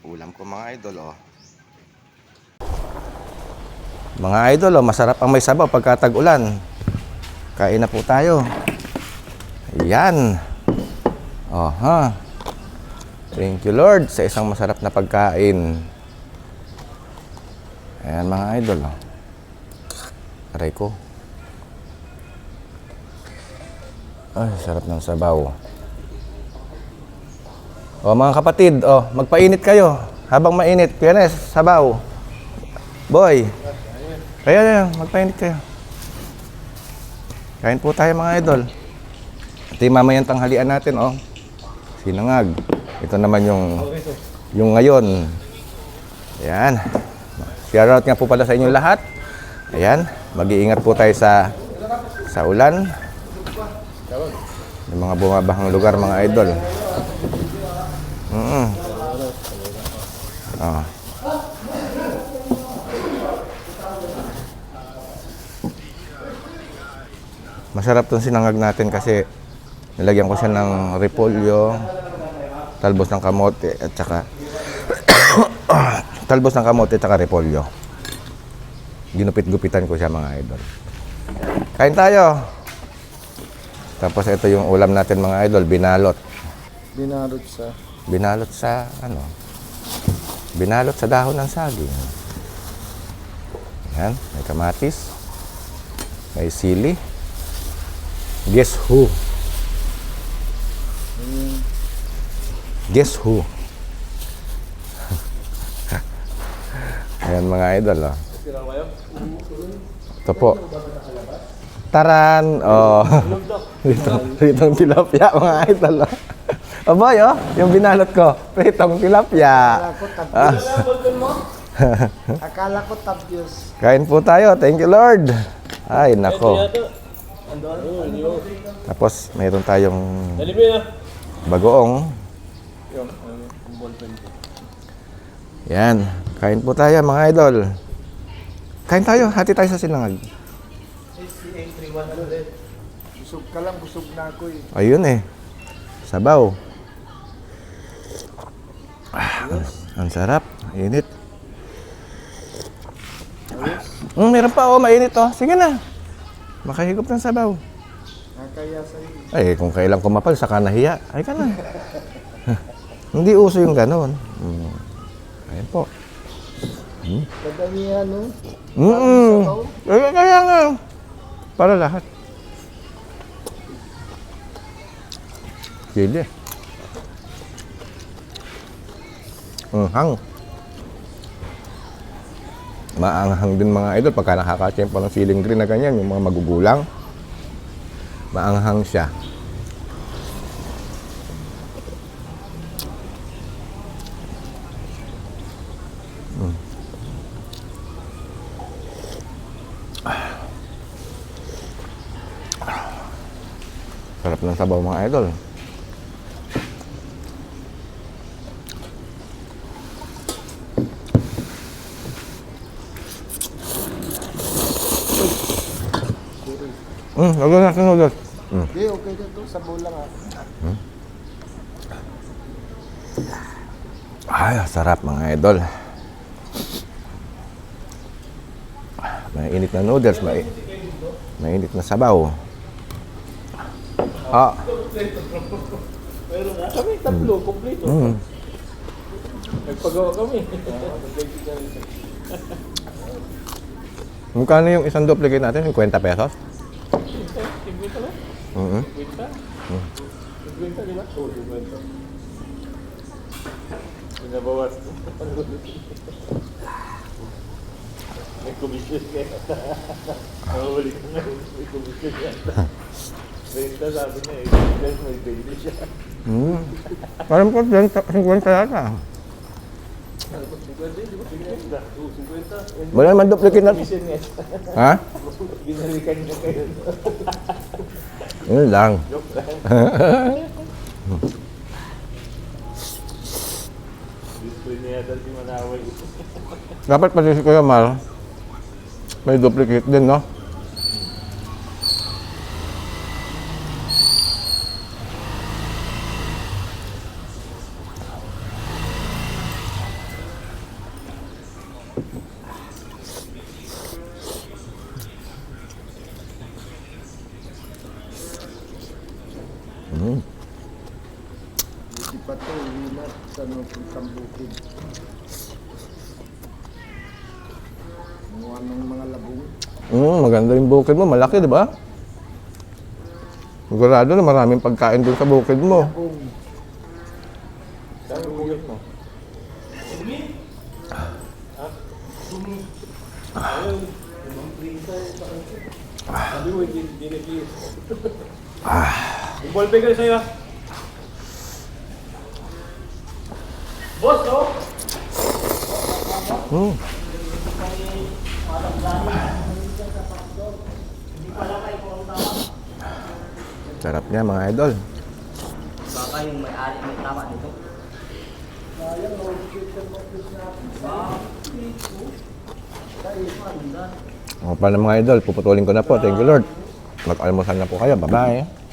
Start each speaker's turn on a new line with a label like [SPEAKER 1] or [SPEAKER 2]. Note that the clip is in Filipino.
[SPEAKER 1] Ulam ko mga idol, oh. Mga idol, oh, masarap ang may sabaw pagka tag-ulan. Kain na po tayo. Ayan. Oh, ha. Thank you Lord sa isang masarap na pagkain. Ayan mga idol, oh. Aray ko. Ay, sarap ng sabaw. O mga kapatid, magpainit kayo. Habang mainit, Pianes, sabaw. Boy. Kaya magpainit kayo. Kain po tayo mga idol. Ito yung mamayang tanghalian natin, Sinangag. Ito naman yung ngayon. Ayan. Shout out nga po pala sa inyong lahat. Ayan. Mag-iingat po tayo sa ulan. Yung mga bumabahang lugar mga idol. Masarap tong sinangag natin kasi nilagyan ko siya ng repolyo, talbos ng kamote at saka talbos ng kamote at saka repolyo. Ginupit-gupitan ko siya mga idol. Kain tayo. Tapos ito yung ulam natin mga idol, binalot. Binalot sa binalot sa dahon ng saging. Yan, may kamatis. May sili. Guess who? Guess who? Ayan mga idol, Ito po. Taran, Ritong tilapia mga idol, Boy, yung binalot ko, ritong tilapia.
[SPEAKER 2] Akala ko tabyos.
[SPEAKER 1] Kain po tayo, thank you Lord. Ay, nako. Tapos, mayroon tayong bagoong. Yan, kain po tayo mga idol. Kain tayo, hati tayo sa sinangag.
[SPEAKER 2] Busog ka lang, busog na ako eh.
[SPEAKER 1] Ayun sabaw. Ang sarap, init. Meron pa mainit Sige na. Makahigop ng sabaw.
[SPEAKER 2] Nakaya sa'yo.
[SPEAKER 1] Ay, kung kailang kumapal, saka nahiya. Ay ka na. Hindi uso yung ganon. Ayan po.
[SPEAKER 2] Kadamihan,
[SPEAKER 1] Kaya nga. Para lahat. Sili. Hang. Maanghang din mga idol pagka nakakatsempo ng siling green na ganyan, yung mga magugulang. Maanghang siya. Sarap ng sabaw mga idol. Lagyan natin ulit.
[SPEAKER 2] Hindi, okay na to. Sabaw lang
[SPEAKER 1] Ay, sarap mga idol. Mainit na noodles, mainit na sabaw.
[SPEAKER 2] Kami tatlo, kompleto. Nagpagawa kami.
[SPEAKER 1] Magkano yung isang duplicate natin? 50 pesos?
[SPEAKER 2] 50 lang? 50, di ba? Oo, 50. Pinabawas. May komisyon kaya. Nakawali ko na may komisyon kaya. 30 sabi niya may daily siya.
[SPEAKER 1] Parang po 50 yata.
[SPEAKER 2] 50, di ba? 50.
[SPEAKER 1] Wala naman duplicate natin.
[SPEAKER 2] Komisyon niya.
[SPEAKER 1] Ha?
[SPEAKER 2] Ginalikan niya kayo.
[SPEAKER 1] Yun lang.
[SPEAKER 2] Joke lang. Display niya dati manaway.
[SPEAKER 1] Dapat pati si Kuya Mal, may duplicate din, no?
[SPEAKER 3] Hindi pa ito, uwi na sa puntang bukid. Mga ng mga labong.
[SPEAKER 1] Maganda yung bukid mo. Malaki, di ba? Sigurado na maraming pagkain dun sa bukid mo.
[SPEAKER 3] Labong.
[SPEAKER 2] Saan yung bukit mo? Ayun, limang prisa yung sa kanto. Sabi mo, hindi nag-iis. Yung ballpen ka sa'yo. Boss, no?
[SPEAKER 1] Sarap niya mga idol.
[SPEAKER 4] Baka yung may-ari may tama dito.
[SPEAKER 1] O pala mga idol, puputulin ko na po. Thank you Lord. Mag-almusal na po kayo. Bye-bye.